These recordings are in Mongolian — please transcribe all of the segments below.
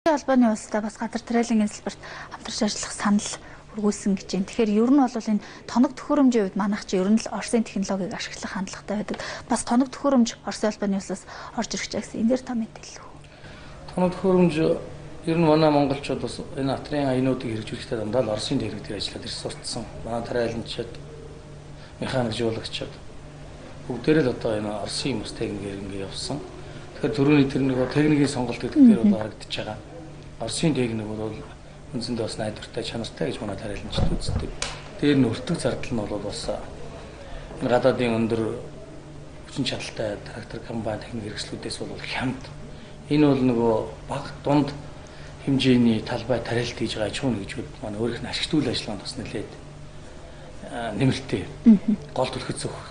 Албаны улстай бас газар тариалангийн салбарт хамтарч ажиллах санал өргүүлсэн гэж байна. Тэгэхээр ер нь бол энэ тоног төхөөрөмжийн үед манайх чи ер нь л Оросын технологиг ашиглах хандлагатай байдаг. Бас тоног төхөөрөмж Оросын албаны улсаас орж ирэх гэж гэсэн. Энэ дээр та мэдээлэл үү? Тоног төхөөрөмж ер нь манай монголчууд бас энэ атрын аянуудыг хэрэгжүүлэхдээ дандаа л Оросын техник дээр ажиллаад ирсэн. Манай тариаланчид, механикжуулагчид бүгдээрээ л одоо энэ Оросын юмс техникээр ингэ явсан. Тэгэхээр түрүүний тэр нэг техникийн сонголт гэдэг дээр бол харагдаж байгаа. Оросын техник бол үндсэндээ бас найдвартай, чанартай гэж манай тариаланчид үздэг. Дээр нь өртөг зардал нь бол бас энэ гадаадын өндөр хүчин чадалтай трактор комбайн техник хэрэгслүүдээс бол хямд. Энэ бол нөгөө бага дунд хэмжээний талбай тариалт хийж байгаа аж ахуйн нэгжүүд манай өөрийнх нь ашигт үйл ажиллагаанд бас нэлээд нэмэртэй гол түлхэц өгөх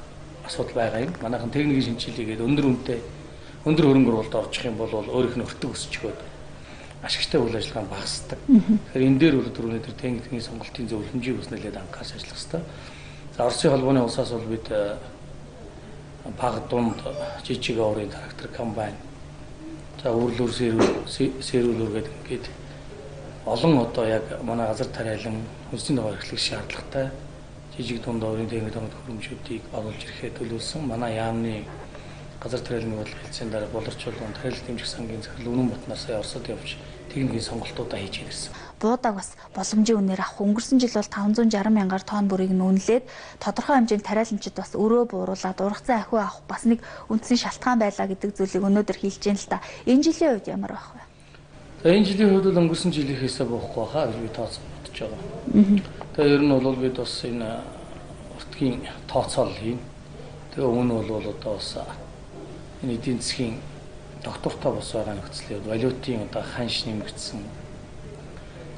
асуудал байгаа юм. Манайхан техникийн шинжилгээгээд өндөр хөрөнгө оруулалт орчих юм бол өөрийнх нь өртөг өсчгөөд ашигтай үйл ажиллагаа багасдаг. Тэгэхээр энэ дээр бол түрүүний тэр техникийн сонголтын зөв хэмжээг бас нэлээд анхаарч ажиллах хэрэгтэй. За Оросын холбооны улсаас бол бид бага дунд жижиг оврын трактор комбайн, за үрлүүр сэрүүлүүр гэдэг ингээд олон одоо яг манай газар тариалан хүнсний ногоо эрхлэх шаардлагатай жижиг дунд оврын техник тоног төхөөрөмжүүдийг оруулж ирэхэд төлөвлөсөн. Манай яамны газар тариаланы бодлого хэлцээний дараа боловсруулалтын тариалал дэмжих сангийн захирал Үнэн Батнаас Оросод явж техникийн сонголтуудаа хийж ирсэн. Буудаг бас боломжийн үнээр авах. Өнгөрсөн жил бол 560 мянгаар тонн бүрийг нүүнлээд тодорхой хэмжээнд тариаланчид бас өрөө бууруулаад ургацсан ахиу авах бас нэг үндсэн шалтгаан байлаа гэдэг зүйлийг өнөөдөр хэлж байна л та. Энэ жилийн үед ямар байх вэ? За энэ жилийн хувьд бол өнгөрсөн жилийнхээсээ буухгүй хаа гэж би тооцож бодож байгаа. Тэгээ ер нь бол бид бас энэ уртгийн тооцоол хийн. Тэгээ өмнө бол одоо бас энэ эдийн засгийн доктортой бос байгаа нөхцөлөд валютын одоо ханш нэмэгдсэн.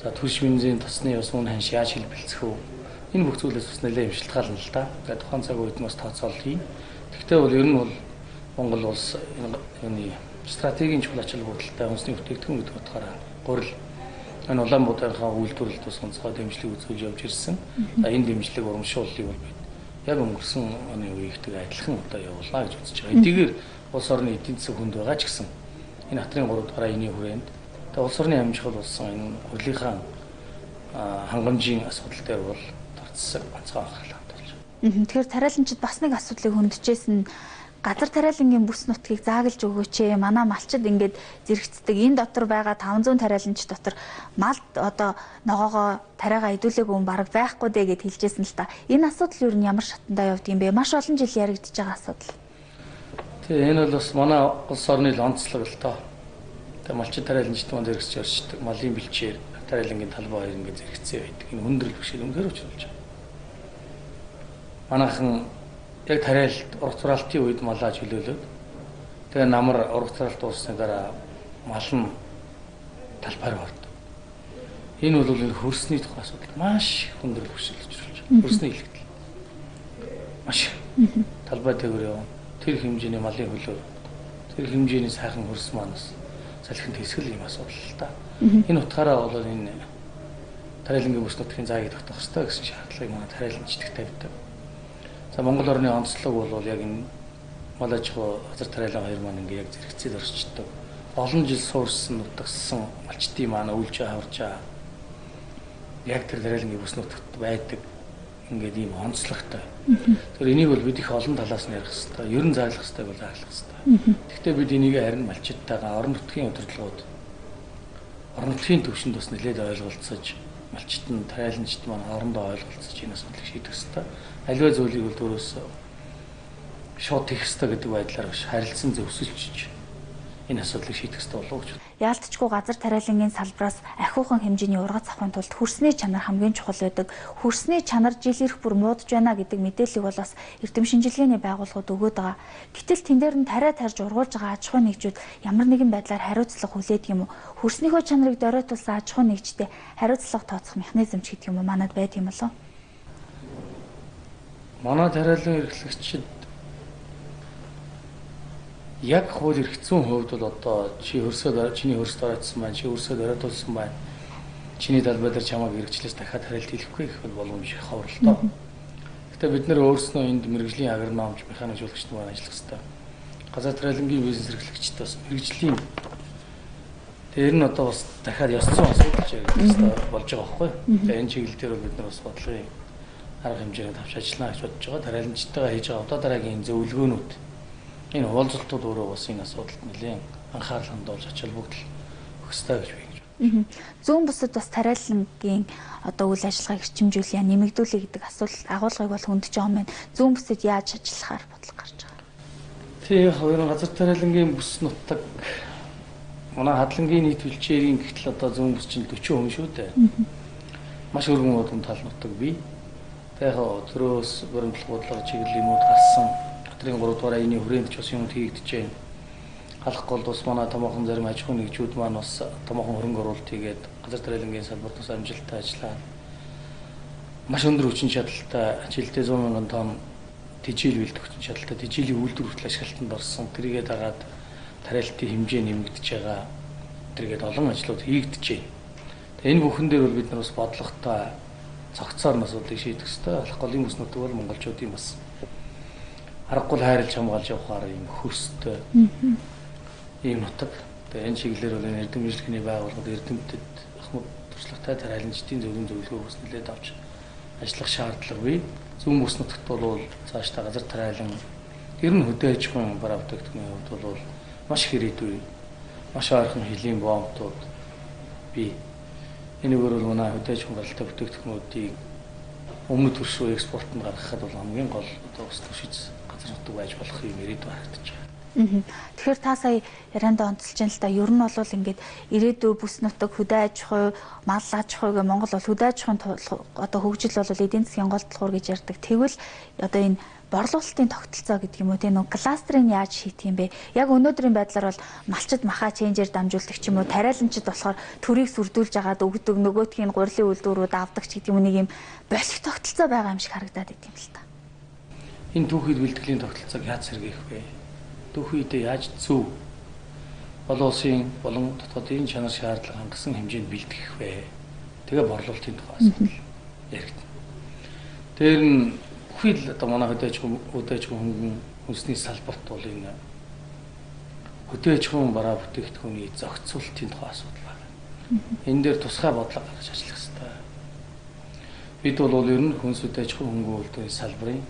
За төрш бензин тосны ус мөн ханш яаж хэлбэлцэх вэ? Энэ бүх зүйлээс бас нэлээд юм шалтгаална л да. Тэгээд тухайн цаг үед бас тооцоол хийн. Тэгвэл бол ер нь бол Монгол улс энэ стратегийн чухал ачаал бүгдэлтэй хүнсний бүтээгдэхүүн гэдэг утгаараа гурил энэ Улаанбаатарынхаа үйлдвэрлэлд бас онцгой дэмжлэг үзүүлж явж ирсэн. За энэ дэмжлэг урамшууллыг бол бид яг өнгөрсөн оны үеийнхтэй адилхан одоо явуулнаа гэж үзэж байгаа. Эдгээр улс орны эдийн засаг хүнд байгаа ч гэсэн энэ хатрын 3 дугаар аяны хүрээнд тэгээ улс орны амжихад болсон энэ хурлынхаа хангамжийн асуудал дээр бол тарцсан онцгой анхаарал хандуулж байна. Тэгэхээр тариаланчид бас нэг асуудлыг хөндөжсэн газар тариалангийн бүс нутгийг заагалж өгөөч ээ. Манай малчид ингээд зэрэгцдэг. Энэ дотор байгаа 500 тариаланч дотор малд одоо ногоогоо тариагаа идүүлээгүй хүн бараг байхгүй дээ гэд хэлжсэн л та. Энэ асуудал юу н ямар шатандаа явд юм бэ? Маш олон жил яригдж байгаа асуудал. Тэгээ энэ бол бас манай улс орны л онцлог л тоо. Тэгээ малчид тариаланчид маань зэрэгцэж орчдөг. Малын бэлчээр тариалангийн талбай хоёр ингээд зэрэгцээ байдаг. Энэ хүндрэл бишээр үнээр учруулж байгаа. Манайхан яг тариалт ургац хураалтын үед малаа чөлөөлөөд тэгээ намар ургац хураалт дуусны дараа мал нь талбайр ордог. Энэ бол энэ хөрсний тухай асуудал маш хүндрэл бишэлж болж байна. Хөрсний илэгдэл. Маш талбай дээр явна. Тэр хэмжээний малын хөлөө, тэр хэмжээний сайхан хөрс манаас салхинд хэсгэл юм асуудал л да. Энэ утгаараа бол энэ тариалангийн бүс нутгийн заагийг тогтоох хэрэгтэй гэсэн шаардлагыг манай тариаланчид тавьдаг. За Монгол орны онцлог бол яг энэ мал аж ахуй газар тариалан хоёр маань ингээ яг зэрэгцээд орчдөг. Олон жил суурсан, нутагссан малчдын маань өвлж хаварж байгаа. Яг тэр тариалангийн бүс нутагт байдаг ингээд ийм онцлогтой. Тэр энийг бол бид их олон талаас нь ярих хэрэгтэй. Ерөн зарлах хэрэгтэй бол зарлах хэрэгтэй. Гэхдээ бид энийг харин малчидтайгаа орон нутгийн удирдлагууд орон нутгийн төвшөнд бас нэлээд ойлголцож малчид нь тариаланчид маань хоорондоо ойлголцож энэ асуудлыг шийдэх хэрэгтэй. Аливаа зүйлийг бол түрүүс шууд хийх хэрэгтэй гэдэг байдлаар биш харилцан зөвсөлж энэ асуудлыг шийдэх хэрэгтэй болов уу гэж. Яалтчгүй газар тариалангийн салбраас ахиухан хэмжээний ургац авахын тулд хөрсний чанар хамгийн чухал байдаг. Хөрсний чанар жил ирэх бүр муудж байна гэдэг мэдээллийг бол бас эрдэм шинжилгээний байгууллагууд өгөөд байгаа. Гэтэл тэн дээр нь тариа тарьж ургуулж байгаа аж ахуйн нэгжүүд ямар нэгэн байдлаар хариуцлага хүлээдэг юм уу? Хөрснийхөө чанарыг доройтуулсан аж ахуйн нэгжтэй хариуцлага тооцох механизм ч гэдэг юм уу манад байд юм болов? Манай тариалан эрхлэгчид яг хууль эрх зүйн хувьд бол одоо чиний хөрс доройтсон байна, чи хөрсөө доройтуулсан байна. Чиний талбай дээр чамайг хэрэгжлээс дахиад тариалт хийхгүй гэх боломж их ховролтой. Гэтэ бид нэр өөрснөө энд мэрэгжлийн агрономч, механикжуулагчд маань ажиллах хэрэгтэй. Газар тариалангийн бизнес эрхлэгчид бас мэрэгжлийн Тэр нь одоо бас дахиад ёс зүйн асуудал ч болж байгаа байхгүй. Тэгээ энэ чиглэл дээр бол бид нар бас бодлогын арга хэмжээнд авч ажиллана гэж бодож байгаа. Тариаланчтайгаа хийж байгаа удаа дараагийн зөвлөгөөнүүд энэ уулзалтууд өөрөө бас энэ асуудалд нэлээд анхаарал хандуулж ач холбогдол өгөх ёстой гэж би гэж байна. Зүүн бусад бас тариалангийн одоо үйл ажиллагааг эрчимжүүлэх, нэмэгдүүлэх гэдэг асуудал агуулгыг бол хөндөж байгаа юм байна. Зүүн бусад яаж ажиллахаар бодлого гарч байгаа? Тэгээ хоёр газар тариалангийн бүс нутаг манай хадлагын нийт бэлчээрийн гэтэл одоо зүүн бүс чинь 40 хүн шүү дээ. Маш өргөн удам тал нутаг бий. Тэгээ өдрөөс баримтлах бодлого чиглэлийнүүд гарсан. Хатрын 3 дугаар аяны хүрээнд ч бас юм хийгдэж байна. Халах гол бас манай томоохон зарим аж ахуйн нэгжүүд маань бас томоохон хөрөнгө оруулалт хийгээд газар тариалангийн салбарт бас амжилттай ажиллаад маш өндөр хүчин чадалтай жилдээ 100 мянган тонн тэжээл бэлдэх хүчин чадалтай тэжээлийн үйлдвэр хүртэл ашиглалтанд орсон. Тэрийгээ дагаад тариалтын хэмжээ нэмэгдэж байгаа. Тэргээд олон ажлууд хийгдэж байна. Тэгээ энэ бүхэн дээр бол бид нар бас бодлоготой цогцоор нь асуудлыг шийдэх ёстой. Алах голын бүс нутаг бол монголчуудын бас аргагүй хайрлж хамгаалж явахаар юм хөрстэй ийм нутаг. Тэгээ энэ чиглэлээр бол энэ эрдэм мэргэжлийн байгууллагад эрдэмтэд ахмад туршлагатай тариаланчдын зөвлөм зөвлөгөө бас нэлээд авч ажиллах шаардлага бий. Зүүн бүс нутагт бол цаашдаа газар тариалан ер нь хөдөө аж ахуйн бараа бүтээгдэхүүний хувьд бол маш их ирээдүй, маш ойрхон хөлийн боомтууд бий. Энэгээр бол манай хөдөө аж ахуйн гаралтай бүтээгдэхүүнүүдийг өмнөд төрш рүү экспортод гаргахад бол хамгийн гол одоо ус төшиж газар нутаг байж болох юм ирээдүй харагдаж байна. Тэгэхээр та сая ярианда онцолж байна л да. Ер нь бол ингээд ирээдүй бүс нутаг хөдөө аж ахуй, мал аж ахуй гэх Монгол бол хөдөө аж ахуйн одоо хөгжил бол эдийн засгийн гол талхуур гэж ярьдаг. Тэгвэл одоо энэ борлуулалтын тогтолцоо гэдэг юм уу тийм нэг кластерыг яаж хийх юм бэ? Яг өнөөдрийн байдлаар бол малчид махаа ченжээр дамжуулдаг ч юм уу, тариаланчид болохоор төрийг сүрдүүлж агаад өгдөг, нөгөөтгийн гурилын үйлдвэрүүд авдаг ч гэдэг юм нэг юм болох тогтолцоо байгаа юм шиг харагдаад идэв юм л та. Энэ түүхийд бэлтгэлийн тогтолцоог яаж сэргээх вэ? Түүхийдээ яаж зөв олон улсын болон дотоодын чанар шаардлага хангасан хэмжээнд бэлтгэх вэ? Тэгээ борлуулалтын тухай асуудал яригдана. Тэр нь бүхий л одоо манай хөдөө аж ахуйн хүнсний салбарт бол энэ хөдөө аж ахуйн бараа бүтээгдэхүүний зохицуулалтын тухай асуудал байна. Энэ дээр тусгай бодлого гаргаж ажиллах хэрэгтэй. Бид бол ер нь хүнс хөдөө аж ахуйн хөнгөн үйлдвэрийн салбарын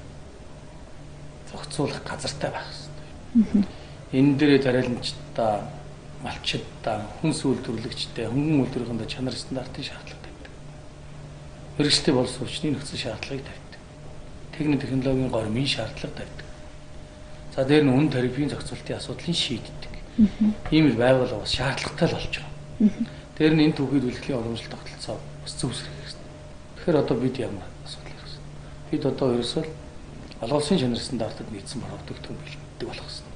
зохицуулах газартай байх хэрэгтэй. Энэ дээрээ тариаланчдаа, малчидаа, хүнс үйлдвэрлэгчдээ, хөнгөн үйлдвэрийн чанар стандартын шаардлага тавьдаг. Мэргэжтэй болсон хүчний нөхцөл шаардлагыг тавьдаг. Техник технологийн гормын шаардлага тавьдаг. За дээр нь үнэ тарифын зохицуулалтын асуудлыг шийддэг. Ийм л байгууллага бас шаардлагатай л болж байгаа. Дээр нь энэ түүхийд бэлтгэлийн уламжлалт тогтолцоо бас зөв сэргэх хэрэгтэй. Тэгэхээр одоо бид ямар асуудал ярих вэ? Бид одоо ерөөсөө олон улсын чанар стандартад нийцсэн бараа бүтээгдэхүүн бэлтгэдэг болох хэрэгтэй.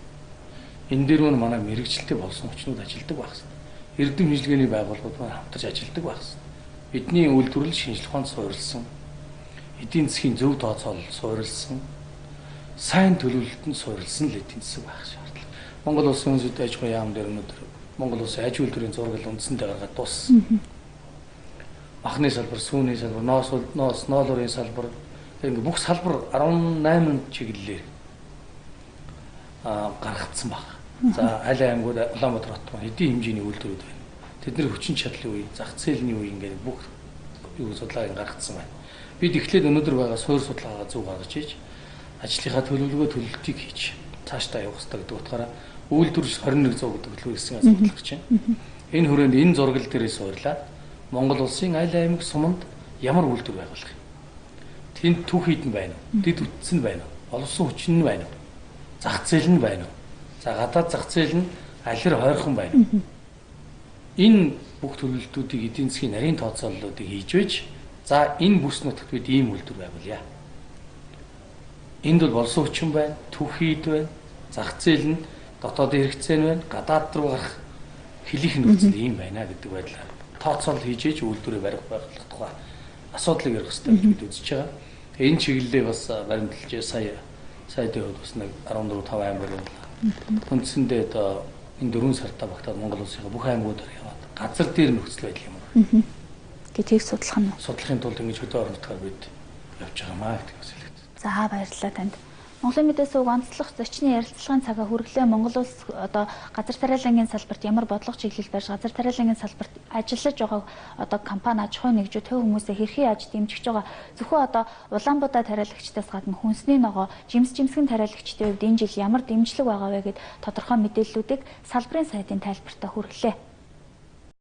Энэ дээр нь манай мэргэжилтэй болсон хүчнүүд ажилладаг байх хэрэгтэй. Эрдэм шинжилгээний байгууллагууд маань хамтарч ажилладаг байх хэрэгтэй. Бидний үйлдвэрлэл шинжилх ухаанд суурилсан, эдийн засгийн зөв тооцоолол суурилсан, сайн төлөвлөлтөнд суурилсан л эдийн засаг байх шаардлага. Монгол улсын хүнс аж ахуйн яам дээр өнөөдөр Монгол улсын аж үйлдвэрийн зураг үндсэндээ гаргаад дууссан. Махны салбар, сүүний салбар, ноолурын салбар, ингээ бүх салбар 18 чиглэлээр гаргагдсан баг. За аль аймагуд Улаанбаатар хот маань эдийн хэмжээний үйлдвэрүүд байна. Тэдний хүчин чадлын үе, зах зээлийн үе ингээ бүх судалгааг гаргагдсан байна. Бид эхлээд өнөөдөр байгаа суурь судалгаагаа зөв гаргаж ийж ажлынхаа төлөвлөгөө төлөлтийг хийж цаашдаа явах хэрэгтэй гэдэг утгаараа үйлдвэр 2100 гэдэг төлөв хийсэн асуудал гарч байна. Энэ хүрээнд энэ зургал дээрээ суурлаад Монгол улсын аль аймаг суманд ямар үйлдвэр байгуулах юм? Тэнд түүхийд нь байна уу? Дэд үтсэн байна уу? Олон улсын хүчин нь байна уу? Зах зээл нь байна уу? За гадаад зах зээл нь алир хойрхон байна уу? Энэ бүх төлөвлөлтүүдийг эдийн засгийн нарийн тооцооллуудыг хийж байж за энэ бүс нутагт бид ийм үйлдвэр байгуулъя. Энд бол болсон хүчин байна, түүхийд байна, зах зээл нь дотоод хэрэгцээ нь байна, гадаад руу гарах хэлийнх нөхцөл ийм байна гэдэг байдлаар тооцоолол хийж ээж үйлдвэрээ барих байх тухай асуудлыг ярих хэрэгтэй гэж бид үзэж байгаа. Энэ чиглэлээ бас баримталж сая дэвд бас нэг 14-5 аймаг байна. Үндсэндээ одоо энэ 4 сартаа багтаад Монгол улсын бүх аймагуудаар яваад газар дээр нөхцөл байдал юм уу? Гэдгийг судлах нь. Судлахын тулд ингэж хөдөө орон нутгаар бид явж байгаамаа гэдэг бас хэлээд. За баярлалаа танд. Монголын мэдээ сувг онцлог зочны ярилцлагын цагаа хүргэлээ. Монгол улс одоо газар тариалангийн салбарт ямар бодлого чиглэл барьж газар тариалангийн салбарт ажиллаж байгаа одоо компани аж ахуйн нэгжүүд төв хүмүүсээ хэрхэн яаж дэмжиж байгаа. Зөвхөн одоо Улаанбаатар тариалагчдаас гадна хүнсний ногоо, жимсгэн тариалагчдын хувьд энэ жил ямар дэмжлэг байгаа вэ гэд тодорхой мэдээллүүдийг салбарын сайдын тайлбартаа хүргэлээ.